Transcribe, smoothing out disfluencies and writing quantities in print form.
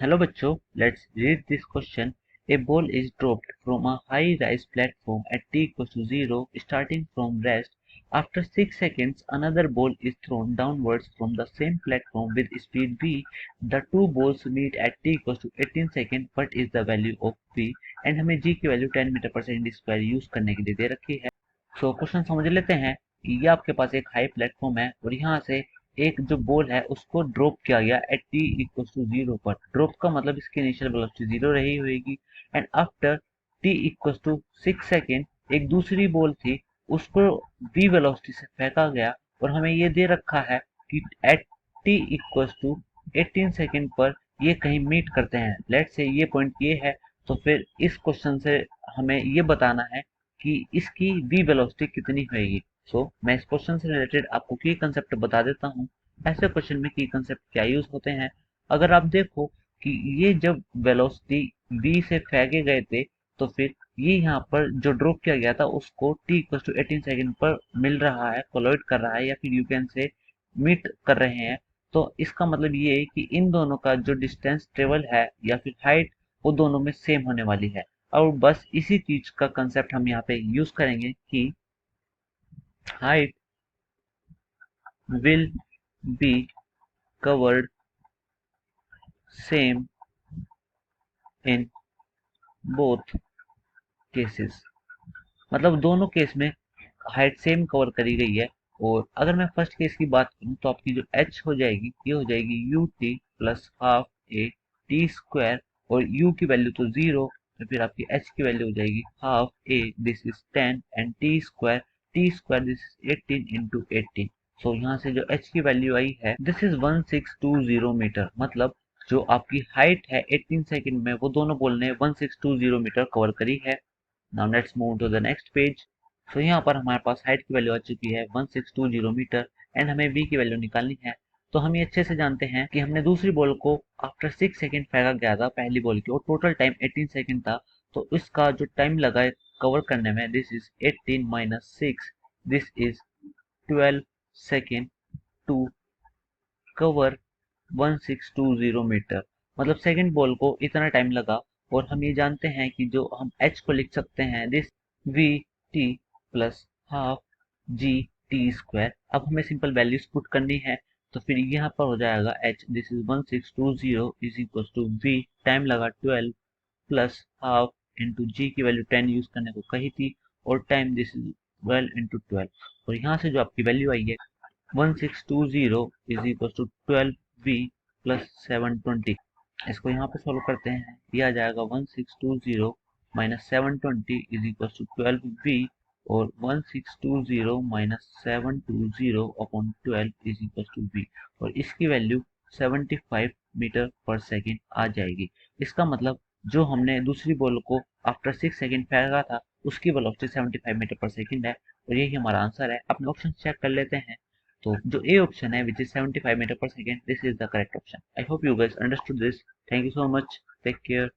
Hello bachcho, let's read this question. A ball is dropped from a high-rise platform at t equals to 0 starting from rest. After 6 seconds, another ball is thrown downwards from the same platform with speed v. The two balls meet at t equals to 18 seconds. What is the value of v? And हमें g की value 10 metre पर second square use करने के लिए दे रखी है। So question समझ लेते हैं। ये आपके पास एक हाई प्लेटफॉर्म है और यहाँ से एक जो बॉल है उसको ड्रॉप किया गया एट टी इक्वल टू 0 पर। ड्रॉप का मतलब इसकी इनिशियल वेलोसिटी 0 रही होगी and after t equal to 6 second एक दूसरी बॉल थी, उसको v वेलोसिटी से फेंका गया और हमें ये दे रखा है कि at t equal to 18 second पर ये कहीं मीट करते हैं। लेट से ये पॉइंट ये है, तो फिर इस क्वेश्चन से हमें ये बताना है कि इसकी v वेलोसिटी कितनी होगी। मैं इस क्वेश्चन से रिलेटेड आपको की कंसेप्ट बता देता हूँ। ऐसे क्वेश्चन में की कंसेप्ट क्या यूज होते हैं। अगर आप देखो कि ये जब वेलोसिटी v से फेंके गए थे, तो फिर ये यहाँ पर जो ड्रॉप किया गया था उसको t इक्वल टू 18 सेकेंड पर मिल रहा है, कोलाइड कर रहा है या फिर यू कैन से मीट कर रहे हैं। तो इसका मतलब ये है कि इन दोनों का जो डिस्टेंस ट्रेवल है या फिर हाइट, वो दोनों में सेम होने वाली है। और बस इसी चीज का कंसेप्ट हम यहाँ पे यूज करेंगे कि height will be covered same in both cases। मतलब दोनों केस में हाइट सेम कवर करी गई है। और अगर मैं फर्स्ट केस की बात करूं तो आपकी जो h हो जाएगी ये हो जाएगी U T plus half A T square, और u की वैल्यू तो 0, तो फिर आपकी h की वैल्यू हो जाएगी half A this is 10 and T square this is 18 into 18। सो यहाँ से जो h की वैल्यू आई है दिस इज 1620 मीटर। मतलब जो आपकी हाइट है 18 सेकंड में वो दोनों बॉल ने 1620 मीटर कवर करी है। Now let's move to the next page. तो यहाँ पर हमारे पास हाइट की वैल्यू आ चुकी है 1620 मीटर एंड हमें v की वैल्यू निकालनी है। तो हम ये अच्छे से जानते हैं कि हमने दूसरी बॉल को आफ्टर 6 सेकंड फेंका गया था पहली बॉल की और टोटल टाइम 18 सेकंड था। तो इसका जो टाइम लगा है कवर करने में this is 18 minus 6 this is 12 second to cover 1620 metre. मतलब सेकंड बॉल को इतना टाइम लगा। और हम ये जानते हैं कि जो हम h को लिख सकते हैं this we T plus half G T square. अब हमें सिंपल वैल्यूज पुट करनी है, तो फिर यहाँ पर हो जाएगा h this is 1620 is equal to v, time लगा 12 प्लस हाफ इंटू जी की वैल्यू 10 यूज करने को कही थी और टाइम दिस इज 12 इंटू 12। और यहाँ से जो आपकी वैल्यू आई है 1620 is equal to 12v plus 720। इसको यहाँ पे सॉल्व करते हैं, ये आ जाएगा 1620 minus 720 is equal to 12v, और 1620 minus 720 upon 12 is equal to v, और इसकी वैल्यू 75 मीटर पर सेकेंड आ जाएगी। इसका मतलब जो हमने दूसरी बॉल को आफ्टर 6 सेकेंड फेंका था उसकी वेलोसिटी 75 मीटर पर सेकेंड है, और यही हमारा आंसर है। अपने ऑप्शन चेक कर लेते हैं। तो जो ए ऑप्शन है which is 75 metre per second, this is the correct option. I hope you guys understood this. Thank you so much, take care.